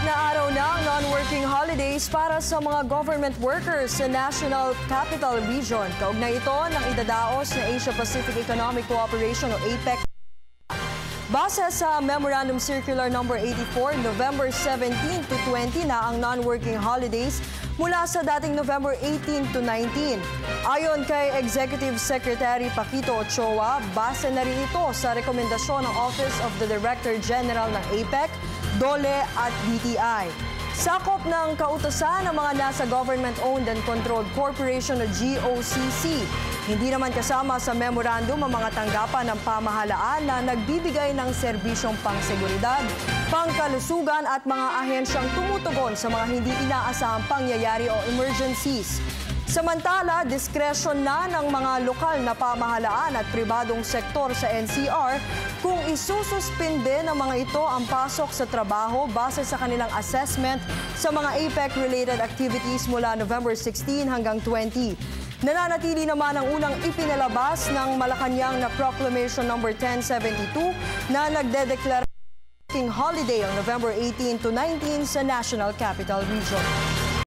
na araw na ang non-working holidays para sa mga government workers sa National Capital Region. Kaugnay ito ng idadaos na Asia-Pacific Economic Cooperation o APEC. Base sa Memorandum Circular No. 84, November 17 to 20 na ang non-working holidays mula sa dating November 18 to 19. Ayon kay Executive Secretary Paquito Ochoa, base na rin ito sa rekomendasyon ng Office of the Director General ng APEC, DOLE at DTI. Sakop ng kautusan ng mga nasa Government-Owned and Controlled Corporation o GOCC. Hindi naman kasama sa memorandum ang mga tanggapan ng pamahalaan na nagbibigay ng serbisyong pangseguridad, pangkalusugan at mga ahensyang tumutugon sa mga hindi inaasahang pangyayari o emergencies. Samantala, diskresyon na ng mga lokal na pamahalaan at pribadong sektor sa NCR kung isususpinde ng mga ito ang pasok sa trabaho base sa kanilang assessment sa mga APEC-related activities mula November 16 hanggang 20. Nananatili naman ang unang ipinalabas ng Malacanang na Proclamation No. 1072 na nagdedeklara ng holiday ang November 18 to 19 sa National Capital Region.